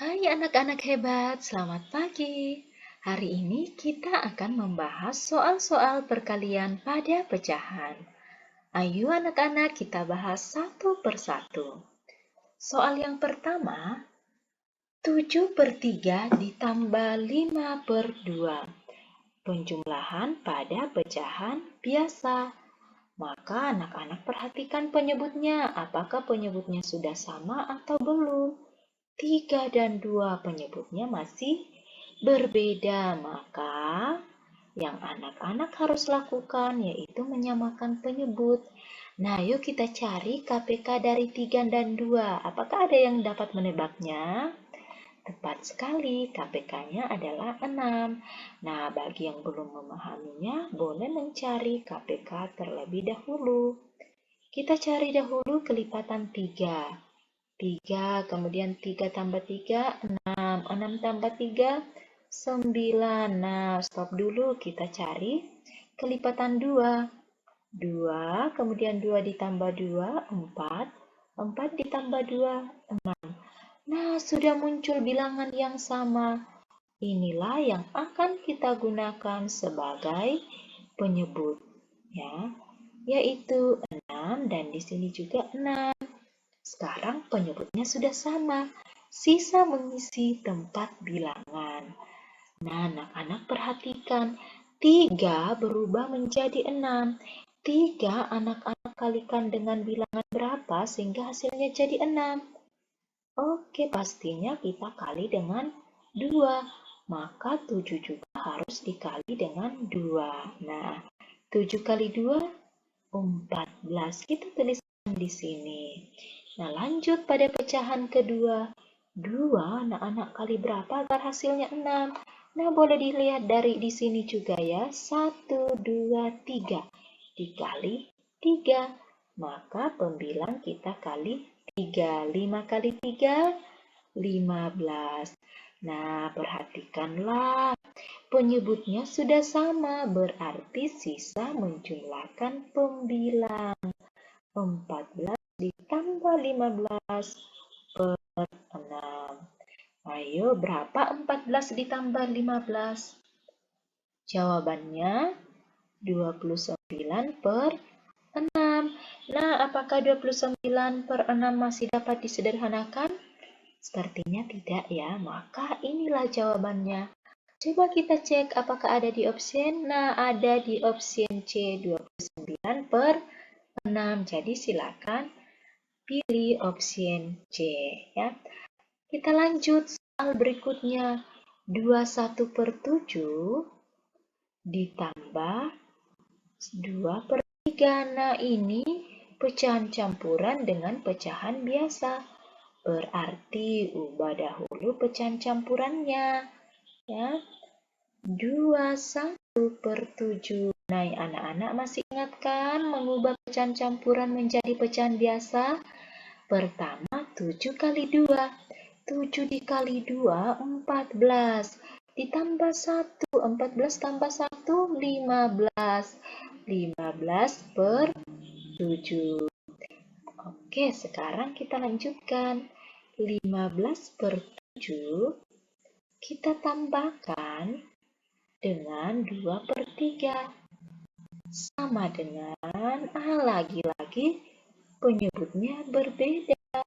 Hai anak-anak hebat, selamat pagi. Hari ini kita akan membahas soal-soal perkalian pada pecahan. Ayo anak-anak kita bahas satu persatu. Soal yang pertama, 7/3 ditambah 5/2. Penjumlahan pada pecahan biasa. Maka anak-anak perhatikan penyebutnya. Apakah penyebutnya sudah sama atau belum? 3 dan 2 penyebutnya masih berbeda, maka yang anak-anak harus lakukan yaitu menyamakan penyebut. Nah, yuk kita cari KPK dari 3 dan 2. Apakah ada yang dapat menebaknya? Tepat sekali, KPK-nya adalah 6. Nah, bagi yang belum memahaminya, boleh mencari KPK terlebih dahulu. Kita cari dahulu kelipatan 3. 3, kemudian 3 tambah 3, 6. 6 tambah 3, 9. Nah, stop dulu. Kita cari kelipatan 2. 2, kemudian 2 ditambah 2, 4. 4 ditambah 2, 6. Nah, sudah muncul bilangan yang sama. Inilah yang akan kita gunakan sebagai penyebut, ya, yaitu 6 dan di sini juga 6. Sekarang penyebutnya sudah sama, sisa mengisi tempat bilangan. Nah, anak-anak perhatikan, 3 berubah menjadi 6. 3 anak-anak kalikan dengan bilangan berapa sehingga hasilnya jadi 6? Oke, pastinya kita kali dengan 2. Maka 7 juga harus dikali dengan 2. Nah, 7 kali 2, 14. Kita tuliskan di sini. Nah, lanjut pada pecahan kedua. 2 anak-anak kali berapa agar hasilnya 6? Nah, boleh dilihat dari di sini juga ya. 1, 2, 3. Dikali 3. Maka pembilang kita kali 3. 5 kali 3, 15. Nah, perhatikanlah. Penyebutnya sudah sama, berarti sisa menjumlahkan pembilang. 14 ditambah 15 per 6. Ayo, berapa 14 ditambah 15? Jawabannya 29 per 6. Nah, apakah 29 per 6 masih dapat disederhanakan? Sepertinya tidak ya, maka inilah jawabannya. Coba kita cek apakah ada di opsi. Nah, ada di opsi C, 29 per 6. Jadi silakan pilih opsi C ya. Kita lanjut soal berikutnya. 21/7 ditambah 2/3. Nah, ini pecahan campuran dengan pecahan biasa. Berarti ubah dahulu pecahan campurannya. Ya, 21/7. Nah, anak-anak masih ingat kan mengubah pecahan campuran menjadi pecahan biasa? Pertama, 7 kali 2. 7 dikali 2, 14. Ditambah 1, 14 tambah 1, 15. 15 per 7. Oke, sekarang kita lanjutkan. 15 per 7 kita tambahkan dengan 2/3. Sama dengan, lagi-lagi penyebutnya berbeda.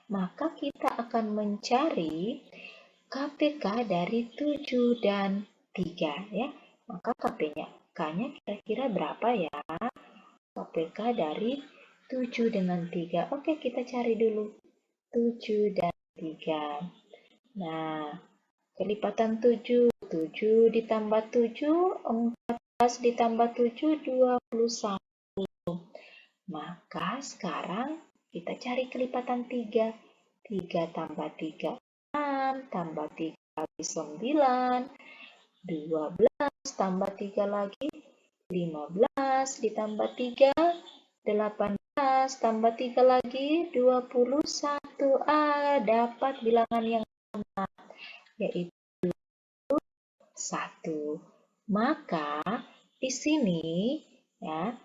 Maka kita akan mencari KPK dari 7 dan 3 ya. Maka KPK-nya kira-kira berapa ya? KPK dari 7 dengan 3. Oke, kita cari dulu. 7 dan 3. Nah, kelipatan 7. 7 ditambah 7, 14 ditambah 7, 21. Maka sekarang kita cari kelipatan 3. 3 tambah 3, 6. Tambah 3 kali 9. 12 tambah 3 lagi, 15 ditambah 3, 18 tambah 3 lagi, 21. Dapat bilangan yang sama, yaitu 1. Maka di sini ya,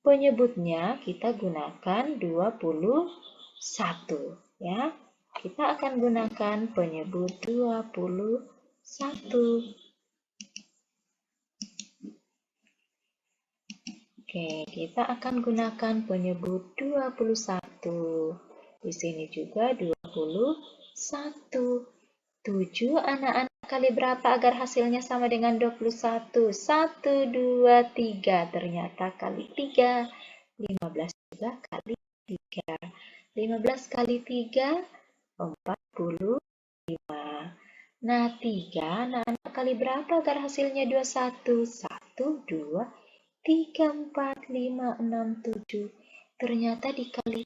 penyebutnya kita gunakan 21 ya. kita akan gunakan penyebut 21. Oke, kita akan gunakan penyebut 21. Di sini juga 21. 7 anak-anak kali berapa agar hasilnya sama dengan 21? 1, 2, 3. Ternyata kali 3. 15 juga kali 3. 15 kali 3, 45. Nah, 3 anak-anak kali berapa agar hasilnya 21? 1, 2, 3, 4, 5, 6, 7. Ternyata dikali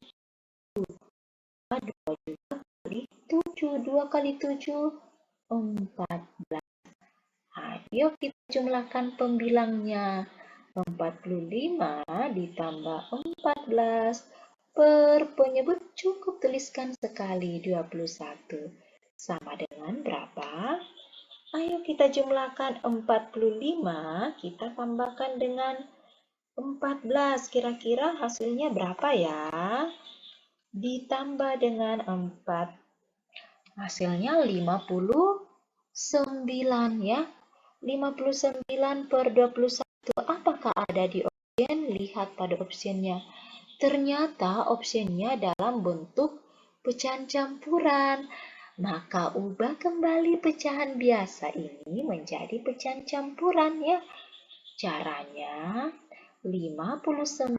2 juga kali 7. 2 kali 7, 14. Ayo kita jumlahkan pembilangnya. 45 ditambah 14 per penyebut cukup tuliskan sekali 21. Sama dengan berapa? Ayo kita jumlahkan 45, kita tambahkan dengan 14. Kira-kira hasilnya berapa ya? Ditambah dengan 4. Hasilnya 59 ya. 59 per 21. Apakah ada di opsi? Lihat pada opsinya. Ternyata opsinya dalam bentuk pecahan campuran. Maka ubah kembali pecahan biasa ini menjadi pecahan campuran ya. Caranya 59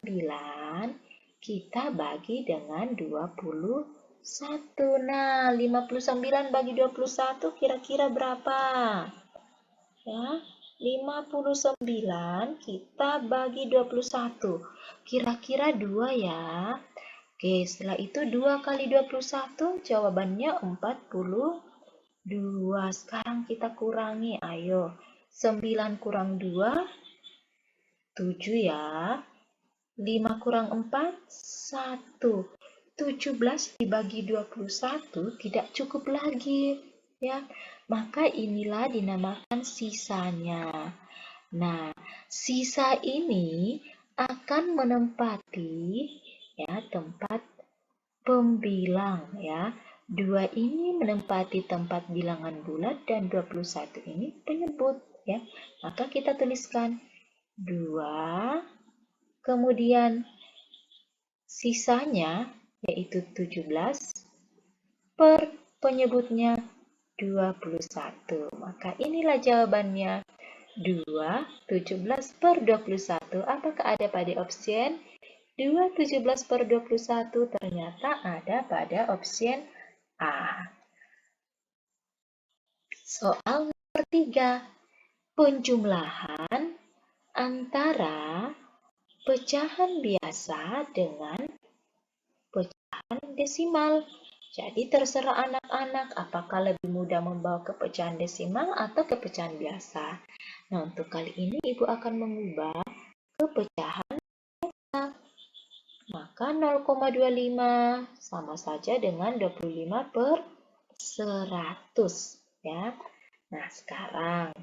kita bagi dengan 21. Nah, 59 bagi 21 kira-kira berapa? Ya, 59 kita bagi 21. Kira-kira 2 ya. Oke, setelah itu 2 kali 21 jawabannya 42. Sekarang kita kurangi, ayo. 9 kurang 2, 7 ya. 5 kurang 4, 1. 17 dibagi 21 tidak cukup lagi. Ya, maka inilah dinamakan sisanya. Nah, sisa ini akan menempati ya tempat pembilang ya. 2 ini menempati tempat bilangan bulat dan 21 ini penyebut ya. Maka kita tuliskan 2, kemudian sisanya yaitu 17 per penyebutnya 21. Maka inilah jawabannya. 2, 17 per 21. Apakah ada pada opsi 2, 17 per 21? Ternyata ada pada opsi A. Soal nomor 3. Penjumlahan antara pecahan biasa dengan pecahan desimal. Jadi terserah anak-anak apakah lebih mudah membawa ke pecahan desimal atau ke pecahan biasa. Nah, untuk kali ini Ibu akan mengubah ke pecahan biasa. Maka 0,25 sama saja dengan 25 per 100 ya. Nah, sekarang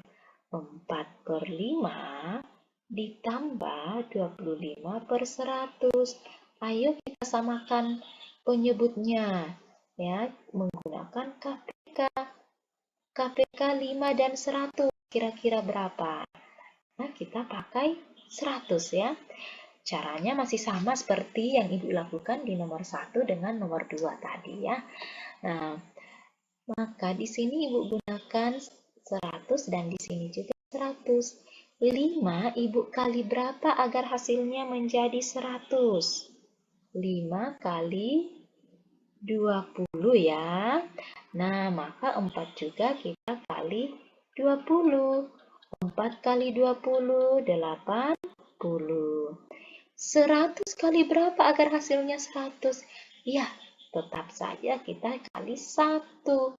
4 per 5 ditambah 25 per 100. Ayo kita samakan penyebutnya ya menggunakan KPK. KPK 5 dan 100 kira-kira berapa? Nah, kita pakai 100 ya. Caranya masih sama seperti yang Ibu lakukan di nomor 1 dengan nomor 2 tadi ya. Nah, maka di sini Ibu gunakan 100 dan di sini juga 100. 5 Ibu kali berapa agar hasilnya menjadi 100? 5 kali 20 ya. Nah, maka 4 juga kita kali 20. 4 kali 20, 80. 100 kali berapa agar hasilnya 100? Ya, tetap saja kita kali 1.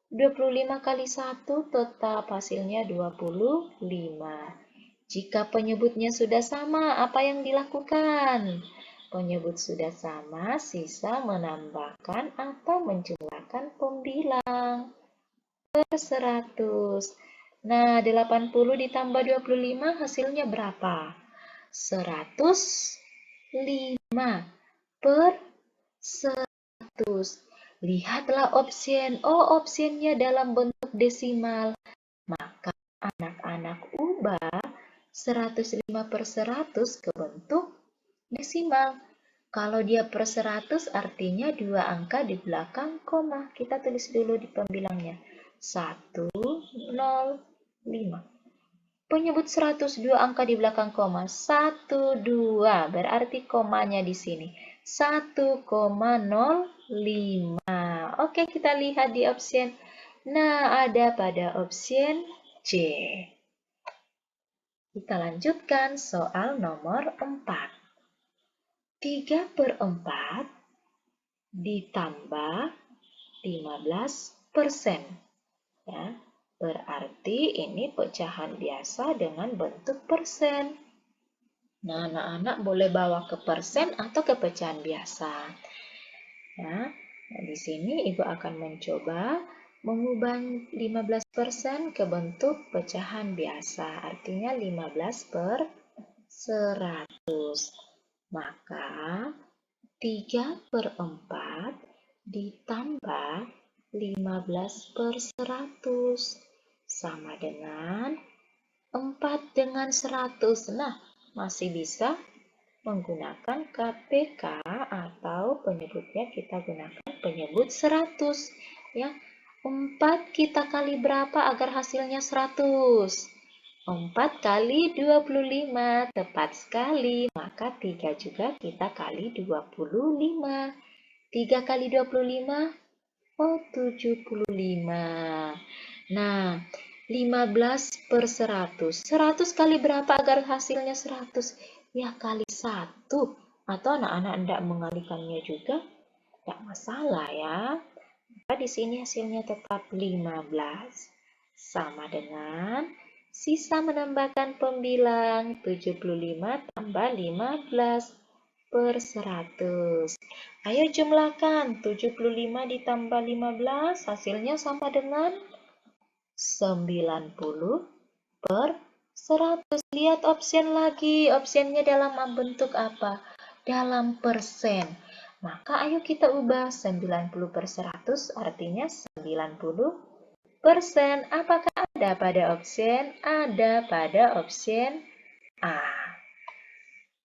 25 kali 1 tetap hasilnya 25. Jika penyebutnya sudah sama, apa yang dilakukan? Penyebut sudah sama, sisa menambahkan atau menjumlahkan pembilang per 100. Nah, 80 ditambah 25 hasilnya berapa? 105 per 100. Lihatlah opsien. Oh, opsiennya dalam bentuk desimal. Maka anak-anak ubah 105/100 ke bentuk desimal. Kalau dia per 100 artinya dua angka di belakang koma. Kita tulis dulu di pembilangnya. 105. Penyebut 100 dua angka di belakang koma. 1, 2. Berarti komanya di sini. 1,05. Oke, kita lihat di opsi. Nah, ada pada opsi C. Kita lanjutkan soal nomor 4. 3/4 ditambah 15%. Ya, berarti ini pecahan biasa dengan bentuk persen. Nah, anak-anak boleh bawa ke persen atau ke pecahan biasa. Ya, nah, di sini Ibu akan mencoba mengubah 15% ke bentuk pecahan biasa. Artinya 15/100. Maka 3/4 ditambah 15/100 sama dengan 4 dengan 100. Nah, masih bisa menggunakan KPK atau penyebutnya kita gunakan penyebut 100. Ya, 4 kita kali berapa agar hasilnya 100? 4 kali 25, tepat sekali. Maka 3 juga kita kali 25. 3 kali 25, 75. Nah, 15/100. 100 kali berapa agar hasilnya 100? Ya, kali 1. Atau anak-anak tidak mengalikannya juga, tidak masalah ya. Maka di sini hasilnya tetap 15. Sama dengan sisa menambahkan pembilang 75 tambah 15/100. Ayo jumlahkan 75 ditambah 15 hasilnya sama dengan 90/100. Lihat opsian lagi. Opsiannya dalam bentuk apa? Dalam persen. Maka ayo kita ubah 90/100 artinya 90%. Apakah ada pada opsian? Ada pada opsian A.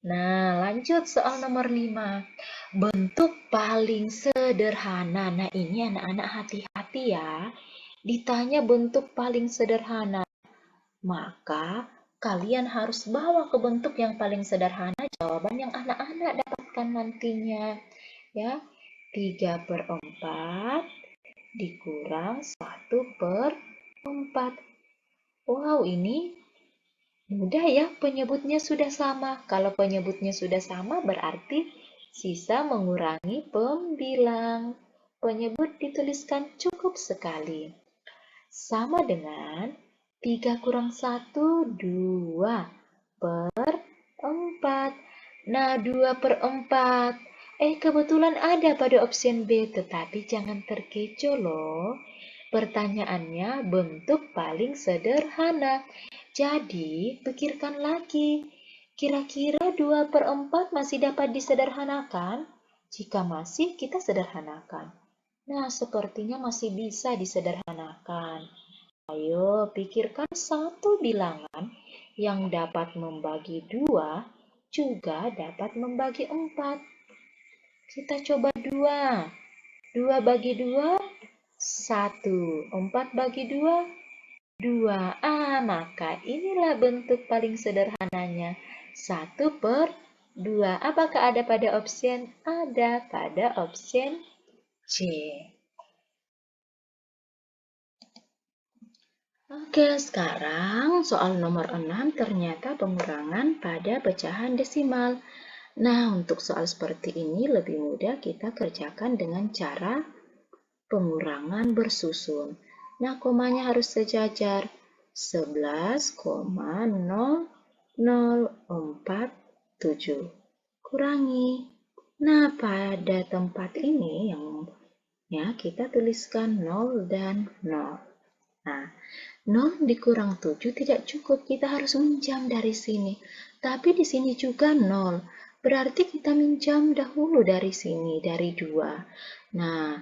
Nah, lanjut soal nomor 5. Bentuk paling sederhana. Nah, ini anak-anak hati-hati ya. Ditanya bentuk paling sederhana, maka kalian harus bawa ke bentuk yang paling sederhana jawaban yang anak-anak dapatkan nantinya. Ya, 3/4 dikurang 1/4. Wow, ini mudah ya, penyebutnya sudah sama. Kalau penyebutnya sudah sama berarti sisa mengurangi pembilang. Penyebut dituliskan cukup sekali. Sama dengan 3 kurang 1, 2/4. Nah, 2/4. Kebetulan ada pada opsi B, tetapi jangan terkecoh loh. Pertanyaannya bentuk paling sederhana. Jadi, pikirkan lagi. Kira-kira 2/4 masih dapat disederhanakan? Jika masih, kita sederhanakan. Nah, sepertinya masih bisa disederhanakan. Ayo, pikirkan satu bilangan yang dapat membagi 2 juga dapat membagi 4. Kita coba 2. 2 bagi 2, 1. 4 bagi 2, 2. Maka inilah bentuk paling sederhananya. 1/2. Apakah ada pada opsi? Ada pada opsi C. Oke, sekarang soal nomor 6 ternyata pengurangan pada pecahan desimal. Nah, untuk soal seperti ini lebih mudah kita kerjakan dengan cara pengurangan bersusun. Nah, komanya harus sejajar. 11,0047. Kurangi. Nah, pada tempat ini yang ya kita tuliskan 0 dan 0. Nah, 0 dikurang 7 tidak cukup, kita harus minjam dari sini. Tapi di sini juga 0, berarti kita minjam dahulu dari sini, dari 2. Nah,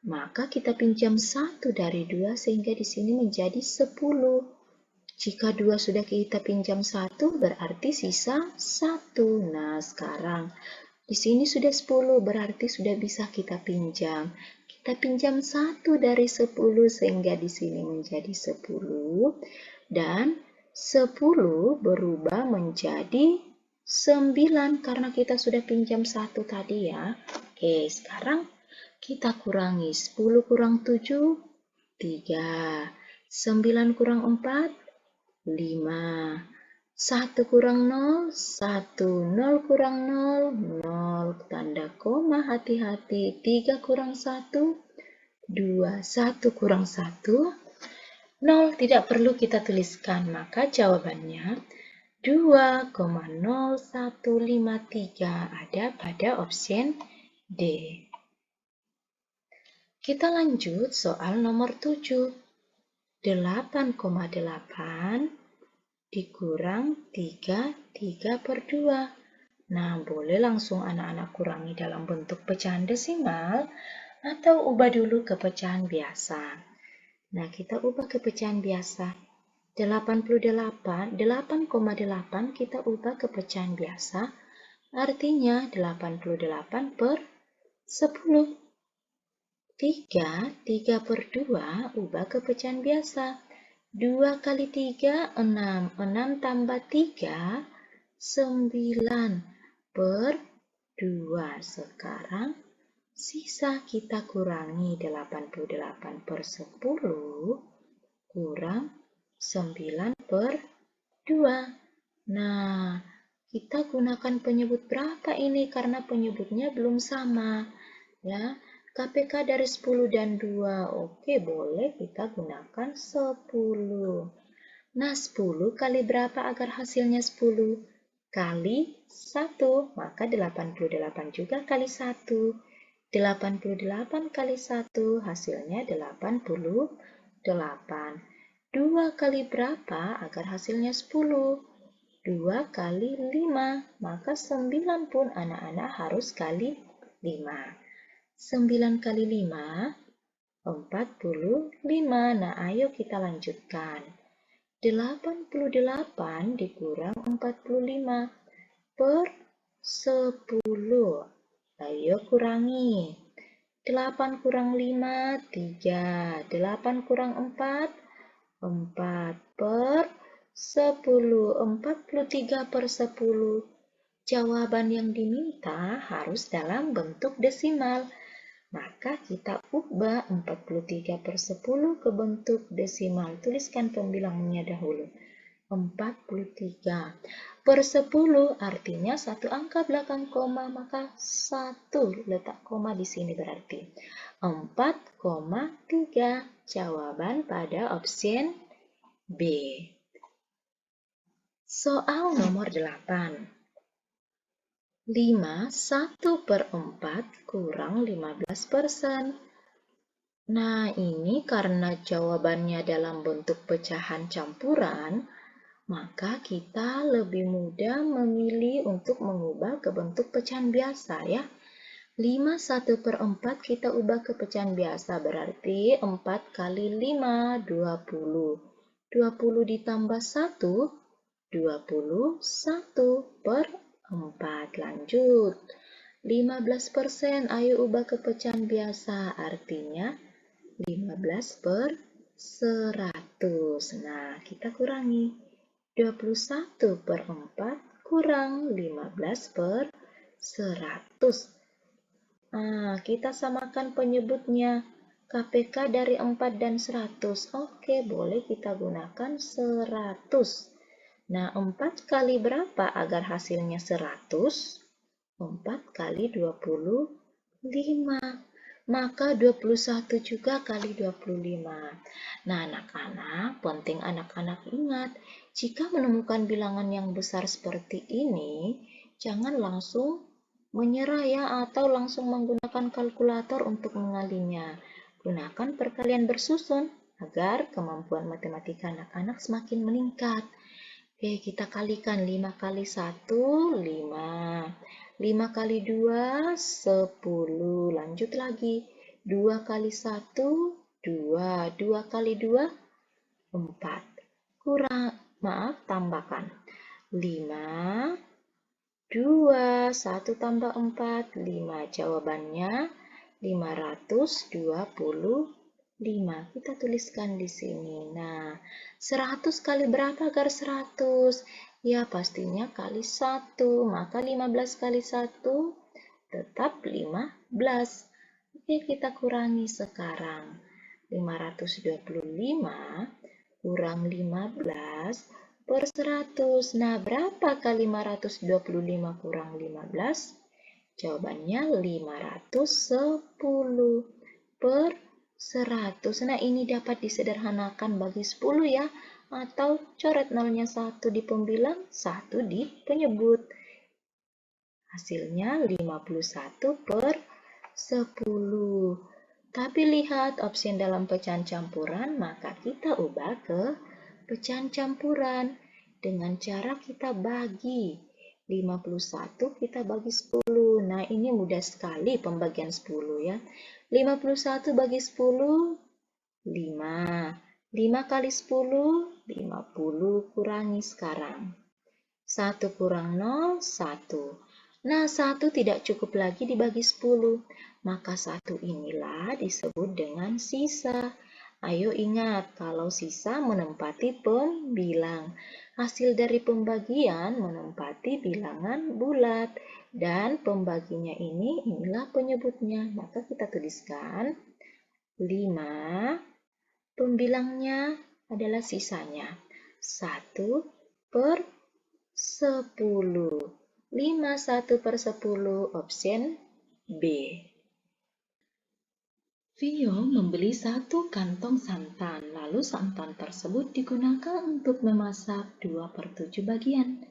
Maka kita pinjam 1 dari 2 sehingga di sini menjadi 10. Jika 2 sudah kita pinjam 1, berarti sisa 1. Nah, sekarang di sini sudah 10, berarti sudah bisa kita pinjam. Kita pinjam 1 dari 10 sehingga di sini menjadi 10. Dan 10 berubah menjadi 9 karena kita sudah pinjam 1 tadi ya. Oke, sekarang kita kurangi 10 kurang 7, 3. 9 kurang 4, 5. 1 kurang 0, 1. 0 kurang 0, 0. Tanda koma hati-hati. 3 kurang 1, 2. 1 kurang 1, 0. Tidak perlu kita tuliskan. Maka jawabannya 2,0153 ada pada opsi D. Kita lanjut soal nomor 7. 8,8 dikurang 3 per 2. Nah, boleh langsung anak-anak kurangi dalam bentuk pecahan desimal atau ubah dulu ke pecahan biasa. Nah, kita ubah ke pecahan biasa. 8,8 kita ubah ke pecahan biasa, artinya 88 per 10. 3 per 2 ubah ke pecahan biasa. 2 kali 3, 6. 6 tambah 3, 9 per 2. Sekarang sisa kita kurangi 88 per 10 kurang 9 per 2. Nah, kita gunakan penyebut berapa ini karena penyebutnya belum sama. Ya, KPK dari 10 dan 2. Oke, boleh kita gunakan 10. Nah, 10 kali berapa agar hasilnya 10? Kali 1, maka 88 juga kali 1. 88 kali 1 hasilnya 88. 2 kali berapa agar hasilnya 10? 2 kali 5, maka 9 pun anak-anak harus kali 5. 9 kali 5, 45. Nah, ayo kita lanjutkan. 88 dikurang 45 per 10. Ayo kurangi. 8 kurang 5, 3. 8 kurang 4, 4 per 10. 43 per 10. Jawaban yang diminta harus dalam bentuk desimal. Maka kita ubah 43 per 10 ke bentuk desimal. Tuliskan pembilangnya dahulu. 43 per 10 artinya satu angka belakang koma, maka 1 letak koma di sini berarti 4,3. Jawaban pada opsi B. Soal nomor 8. 5, 1 per 4 kurang 15%. Nah, ini karena jawabannya dalam bentuk pecahan campuran, maka kita lebih mudah memilih untuk mengubah ke bentuk pecahan biasa ya. 5 1 per 4 kita ubah ke pecahan biasa, berarti 4 kali 5, 20. 20 ditambah 1, 21 per 4. Lanjut. 15%, ayo ubah ke pecahan biasa, artinya 15 per 100. Nah, kita kurangi. 21 per 4 kurang 15 per 100. Nah, kita samakan penyebutnya. KPK dari 4 dan 100. Oke, boleh kita gunakan 100. Nah, 4 kali berapa agar hasilnya 100? 4 kali 25. Maka 21 juga kali 25. Nah, anak-anak, penting anak-anak ingat, jika menemukan bilangan yang besar seperti ini, jangan langsung menyerah ya, atau langsung menggunakan kalkulator untuk mengalinya. Gunakan perkalian bersusun agar kemampuan matematika anak-anak semakin meningkat. Oke, kita kalikan 5 kali 1, 5. 5 kali 2, 10. Lanjut lagi. 2 kali 1, 2. 2 kali 2, 4. Tambahkan. 5, 2, 1 tambah 4, 5. Jawabannya 525. Kita tuliskan di sini. Nah, 100 kali berapa agar 100? Ya, pastinya kali 1. Maka 15 kali 1 tetap 15. Oke, kita kurangi sekarang. 525 kurang 15 per 100. Nah, berapa kali 525 kurang 15? Jawabannya 510 per 100. Nah, ini dapat disederhanakan bagi 10 ya. Atau coret nolnya 1 di pembilang, 1 di penyebut. Hasilnya 51 per 10. Tapi lihat opsi dalam pecahan campuran, maka kita ubah ke pecahan campuran dengan cara kita bagi. 51 kita bagi 10. Nah, ini mudah sekali pembagian 10 ya. 51 bagi 10, 5. 5 kali 10, 50. Kurangi sekarang. 1 kurang 0, 1. Nah, 1 tidak cukup lagi dibagi 10. Maka 1 inilah disebut dengan sisa. Ayo ingat, kalau sisa menempati pembilang. Hasil dari pembagian menempati bilangan bulat. Dan pembaginya inilah penyebutnya. Maka kita tuliskan 5, pembilangnya adalah sisanya. 1 per 10. 5 1 per 10, option B. Vio membeli 1 kantong santan, lalu santan tersebut digunakan untuk memasak 2 per 7 bagian.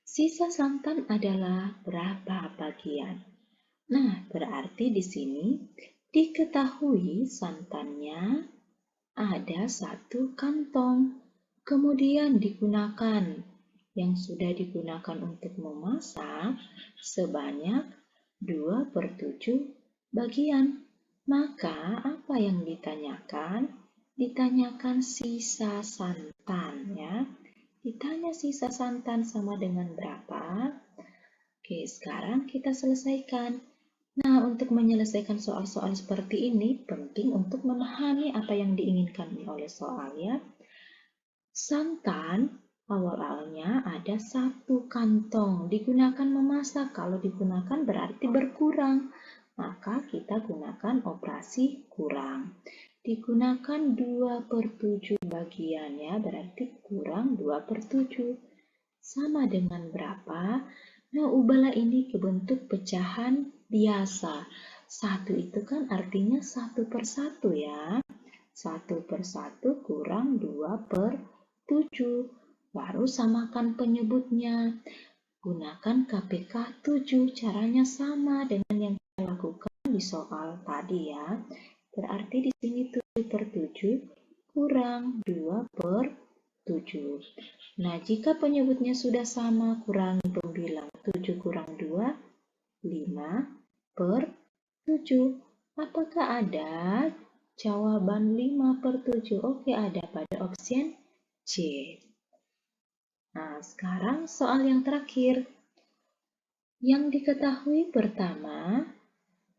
Sisa santan adalah berapa bagian? Nah, berarti di sini diketahui santannya ada 1 kantong, kemudian digunakan yang sudah digunakan untuk memasak sebanyak 2 per 7 bagian. Maka apa yang ditanyakan? Ditanyakan sisa santan ya. Ditanya sisa santan sama dengan berapa? Oke, sekarang kita selesaikan. Nah, untuk menyelesaikan soal-soal seperti ini penting untuk memahami apa yang diinginkan oleh soal ya. Santan awal-awalnya ada 1 kantong, digunakan memasak. Kalau digunakan berarti berkurang, maka kita gunakan operasi kurang. Digunakan 2 per 7 bagian ya, berarti kurang 2 per 7. Sama dengan berapa? Nah, ubahlah ini ke bentuk pecahan biasa. 1 itu kan artinya 1 per 1 ya. 1 per 1 kurang 2 per 7. Baru samakan penyebutnya. Gunakan KPK 7. Caranya sama dengan yang kita lakukan di soal tadi ya. Berarti di sini 7 per 7 kurang 2 per 7. Nah, jika penyebutnya sudah sama, kurangi pembilang. 7 kurang 2, 5 per 7. Apakah ada jawaban 5 per 7? Oke, ada pada opsi C. Nah, sekarang soal yang terakhir. Yang diketahui pertama,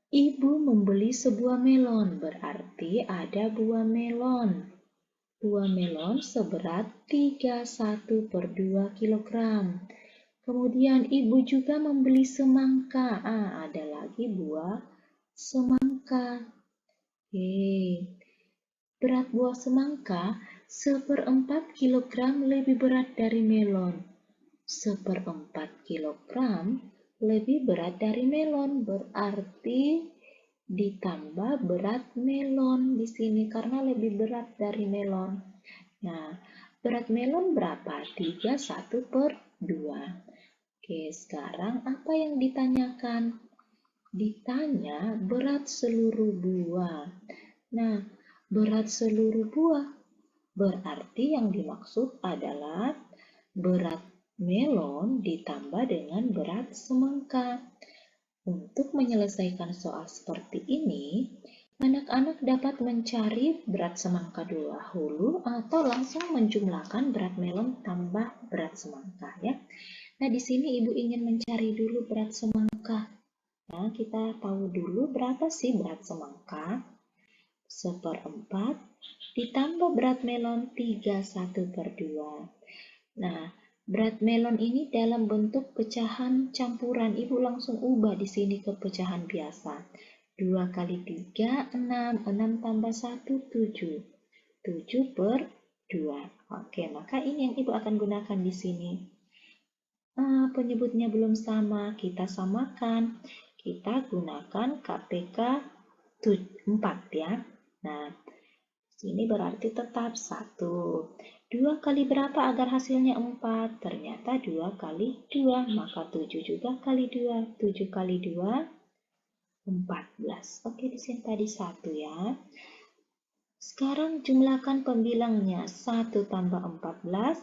ibu membeli sebuah melon, berarti ada buah melon. Buah melon seberat 31 per 2 kg. Kemudian ibu juga membeli semangka. Ada lagi buah semangka. Berat buah semangka 1/4 kg lebih berat dari melon. 1/4 kg lebih berat dari melon, berarti ditambah berat melon di sini karena lebih berat dari melon. Nah, berat melon berapa? 31 per 2. Oke, sekarang apa yang ditanyakan? Ditanya berat seluruh buah. Nah, berat seluruh buah berarti yang dimaksud adalah berat melon ditambah dengan berat semangka. Untuk menyelesaikan soal seperti ini, Anak-anak dapat mencari berat semangka dahulu atau langsung menjumlahkan berat melon tambah berat semangka ya. Nah, di sini Ibu ingin mencari dulu berat semangka. Nah, kita tahu dulu berapa sih berat semangka? 1/4 ditambah berat melon 31/2. Nah, berat melon ini dalam bentuk pecahan campuran. Ibu langsung ubah di sini ke pecahan biasa. 2 kali 3, 6. 6 tambah 1, 7. 7/2. Oke, maka ini yang Ibu akan gunakan di sini. Penyebutnya belum sama, kita samakan. Kita gunakan KPK 4 ya. Nah, sini berarti tetap 1. 2 kali berapa agar hasilnya 4? Ternyata 2 kali 2, maka 7 juga kali 2. 7 kali 2, 14. Oke, di sini tadi 1 ya. Sekarang jumlahkan pembilangnya. 1 tambah 14,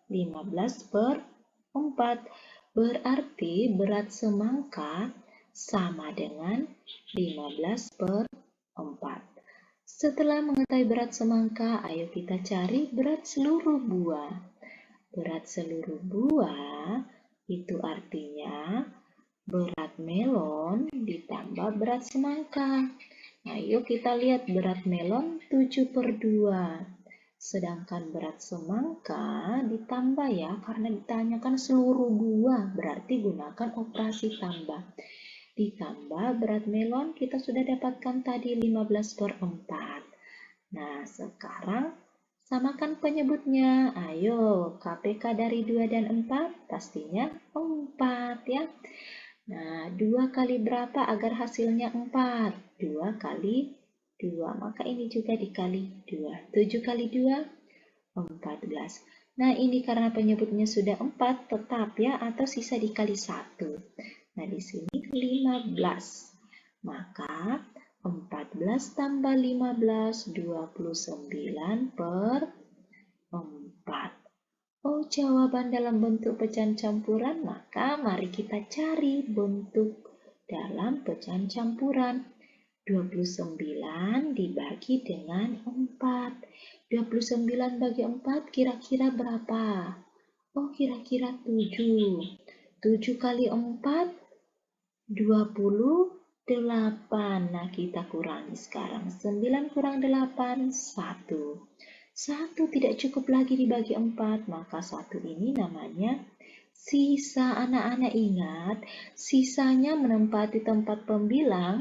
15/4. Berarti berat semangka sama dengan 15/4. Setelah mengetahui berat semangka, ayo kita cari berat seluruh buah. Berat seluruh buah itu artinya berat melon ditambah berat semangka. Nah, yuk kita lihat berat melon 7/2. Sedangkan berat semangka ditambah ya, karena ditanyakan seluruh buah, berarti gunakan operasi tambah. Ditambah berat melon kita sudah dapatkan tadi 15/4. Nah, sekarang samakan penyebutnya. Ayo, KPK dari 2 dan 4 pastinya 4 ya. Nah, 2 kali berapa agar hasilnya 4? 2 kali 2, maka ini juga dikali 2. 7 kali 2, 14. Nah, ini karena penyebutnya sudah 4, tetap ya, atau sisa dikali 1. Nah, di sini 15. Maka 14 tambah 15, 29/4. Oh, jawaban dalam bentuk pecahan campuran, maka mari kita cari bentuk dalam pecahan campuran. 29 dibagi dengan 4. 29 bagi 4 kira-kira berapa? Oh, kira-kira 7. 7 kali 4, 28. Nah, kita kurangi sekarang. 9 kurang 8, 1. 1 tidak cukup lagi dibagi 4, maka 1 ini namanya sisa. Anak-anak ingat, sisanya menempati tempat pembilang,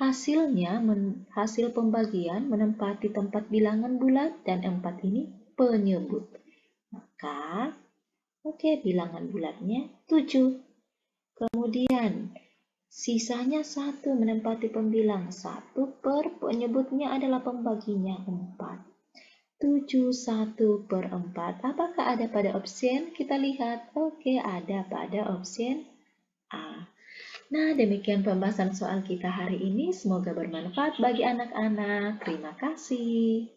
hasil pembagian menempati tempat bilangan bulat, dan 4 ini penyebut. Maka, oke, bilangan bulatnya 7. Kemudian, sisanya 1 menempati pembilang. 1 per penyebutnya adalah pembaginya 4. 7 1/4. Apakah ada pada opsi? Kita lihat. Oke, ada pada opsi A. Nah, demikian pembahasan soal kita hari ini. Semoga bermanfaat bagi anak-anak. Terima kasih.